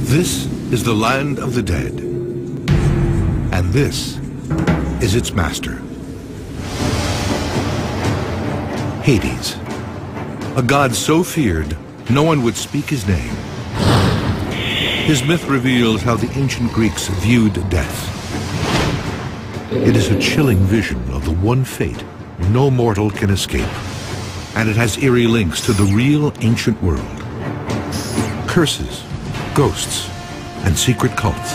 This is the land of the dead, and this is its master. Hades, a god so feared no one would speak his name. His myth reveals how the ancient Greeks viewed death. It is a chilling vision of the one fate no mortal can escape, and it has eerie links to the real ancient world. Curses, ghosts, and secret cults.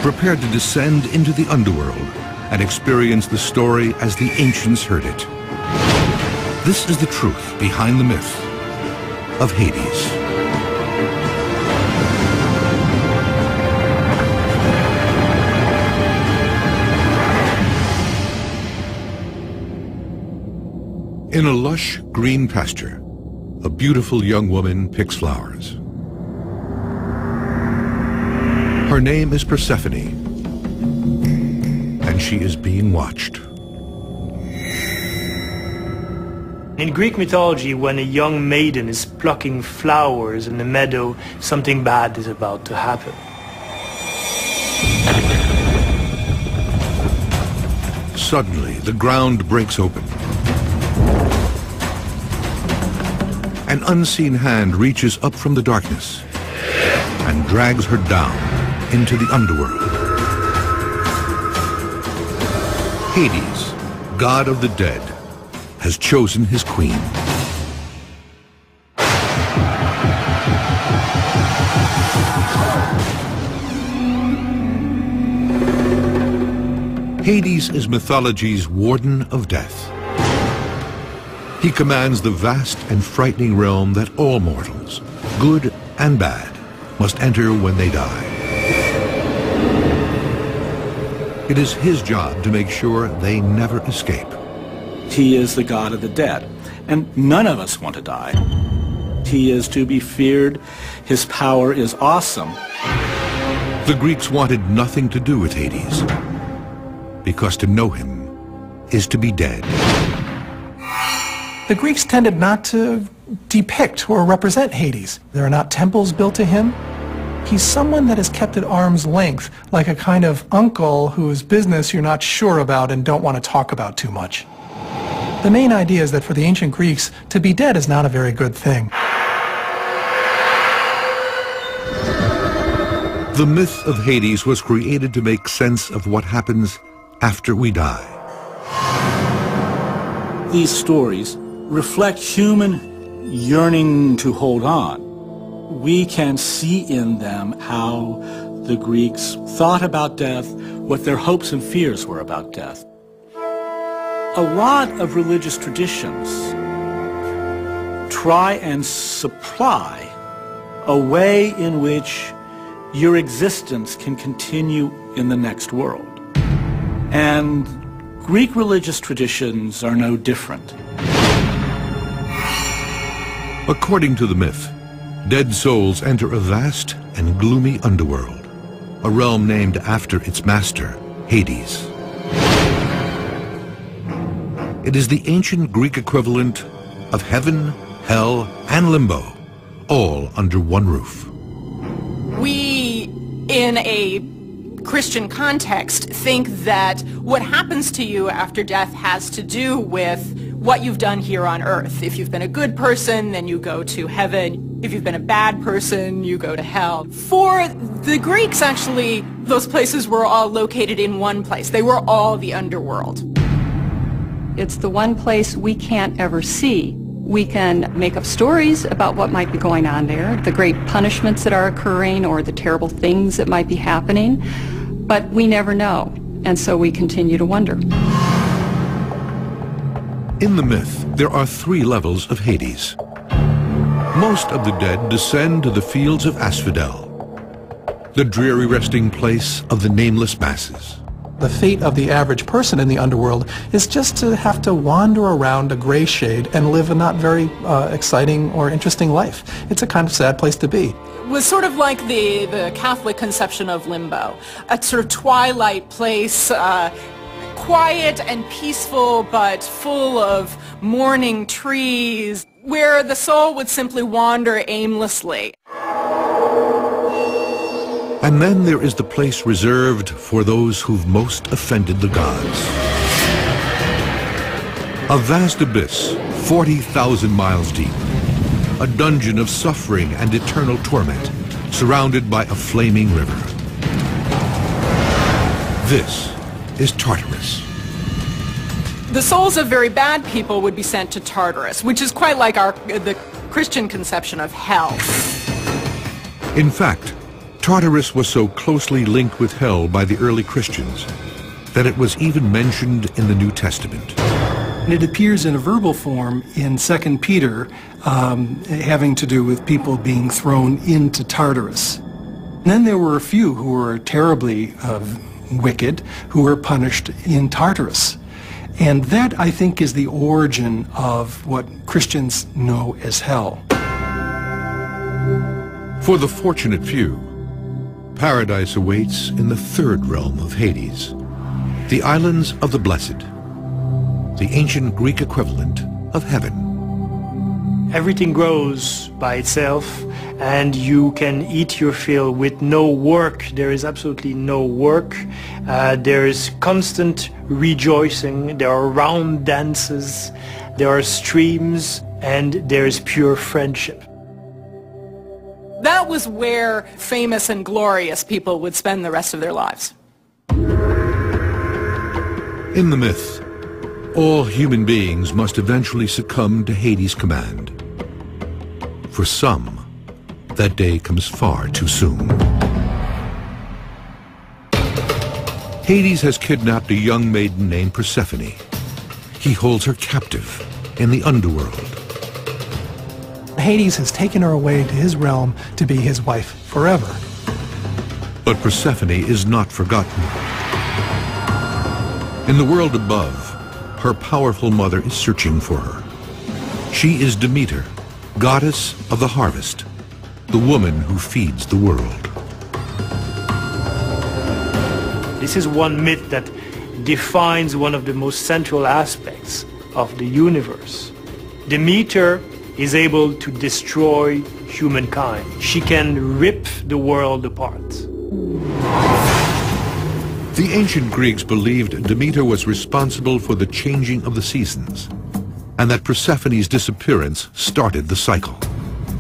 Prepare to descend into the underworld and experience the story as the ancients heard it. This is the truth behind the myth of Hades. In a lush green pasture, a beautiful young woman picks flowers. Her name is Persephone, and she is being watched. In Greek mythology, when a young maiden is plucking flowers in the meadow, something bad is about to happen. Suddenly, the ground breaks open. An unseen hand reaches up from the darkness and drags her down into the underworld. Hades, god of the dead, has chosen his queen. Hades is mythology's warden of death. He commands the vast and frightening realm that all mortals, good and bad, must enter when they die. It is his job to make sure they never escape. He is the god of the dead, and none of us want to die. He is to be feared. His power is awesome. The Greeks wanted nothing to do with Hades, because to know him is to be dead. The Greeks tended not to depict or represent Hades. There are not temples built to him. He's someone that is kept at arm's length, like a kind of uncle whose business you're not sure about and don't want to talk about too much. The main idea is that for the ancient Greeks, to be dead is not a very good thing. The myth of Hades was created to make sense of what happens after we die. These stories reflect human yearning to hold on. We can see in them how the Greeks thought about death, what their hopes and fears were about death. A lot of religious traditions try and supply a way in which your existence can continue in the next world. And Greek religious traditions are no different. According to the myth, dead souls enter a vast and gloomy underworld, a realm named after its master, Hades. It is the ancient Greek equivalent of heaven, hell, and limbo, all under one roof. We, in a Christian context, think that what happens to you after death has to do with what you've done here on earth. If you've been a good person, then you go to heaven. If you've been a bad person, you go to hell. For the Greeks, actually, those places were all located in one place. They were all the underworld. It's the one place we can't ever see. We can make up stories about what might be going on there, the great punishments that are occurring or the terrible things that might be happening, but we never know, and so we continue to wonder. In the myth, there are 3 levels of Hades. Most of the dead descend to the fields of Asphodel, the dreary resting place of the nameless masses. The fate of the average person in the underworld is just to have to wander around a gray shade and live a not very exciting or interesting life. It's a kind of sad place to be. It was sort of like the Catholic conception of limbo, a sort of twilight place, quiet and peaceful, but full of mourning trees. where the soul would simply wander aimlessly. And then there is the place reserved for those who've most offended the gods. A vast abyss, 40,000 miles deep. A dungeon of suffering and eternal torment, surrounded by a flaming river. This is Tartarus. The souls of very bad people would be sent to Tartarus, which is quite like the Christian conception of hell. In fact, Tartarus was so closely linked with hell by the early Christians that it was even mentioned in the New Testament. And it appears in a verbal form in 2 Peter, having to do with people being thrown into Tartarus. And then there were a few who were terribly wicked, who were punished in Tartarus. And that, I think, is the origin of what Christians know as hell. For the fortunate few, paradise awaits in the third realm of Hades, the islands of the blessed, the ancient Greek equivalent of heaven. Everything grows by itself, and you can eat your fill with no work. There is absolutely no work. There is constant rejoicing. There are round dances. There are streams, and there is pure friendship. That was where famous and glorious people would spend the rest of their lives. In the myth, all human beings must eventually succumb to Hades' command. For some, that day comes far too soon. Hades has kidnapped a young maiden named Persephone. He holds her captive in the underworld. Hades has taken her away to his realm to be his wife forever. But Persephone is not forgotten. In the world above, her powerful mother is searching for her. She is Demeter, goddess of the harvest, the woman who feeds the world. This is one myth that defines one of the most central aspects of the universe. Demeter is able to destroy humankind. She can rip the world apart. The ancient Greeks believed Demeter was responsible for the changing of the seasons, and that Persephone's disappearance started the cycle.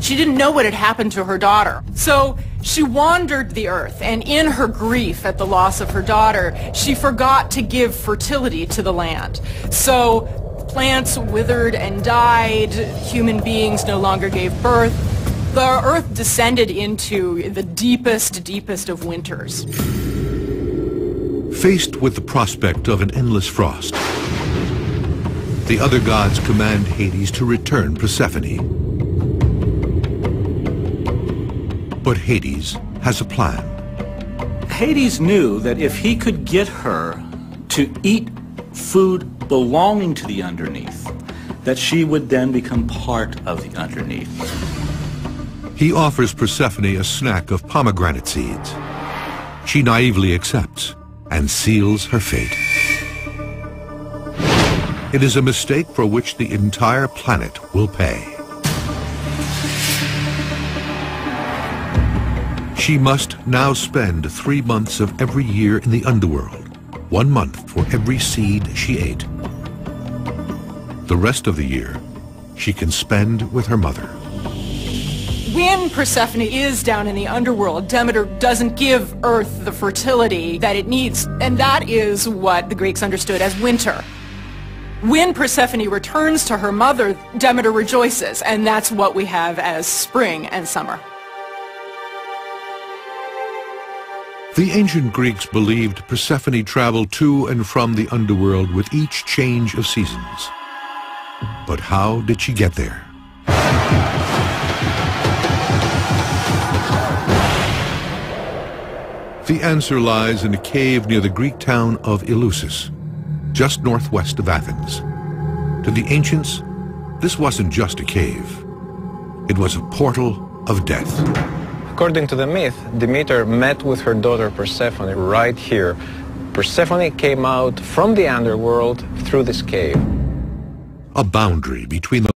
She didn't know what had happened to her daughter. So she wandered the earth, and in her grief at the loss of her daughter, she forgot to give fertility to the land. So plants withered and died, human beings no longer gave birth. The earth descended into the deepest of winters. Faced with the prospect of an endless frost, the other gods command Hades to return Persephone. But Hades has a plan. Hades knew that if he could get her to eat food belonging to the underneath, that she would then become part of the underneath. He offers Persephone a snack of pomegranate seeds. She naively accepts and seals her fate. It is a mistake for which the entire planet will pay. She must now spend 3 months of every year in the underworld, 1 month for every seed she ate. The rest of the year, she can spend with her mother. When Persephone is down in the underworld, Demeter doesn't give Earth the fertility that it needs, and that is what the Greeks understood as winter. When Persephone returns to her mother, Demeter rejoices, and that's what we have as spring and summer. The ancient Greeks believed Persephone traveled to and from the underworld with each change of seasons. But how did she get there? The answer lies in a cave near the Greek town of Eleusis, just northwest of Athens. To the ancients, this wasn't just a cave. It was a portal of death. According to the myth, Demeter met with her daughter Persephone right here. Persephone came out from the underworld through this cave. A boundary between the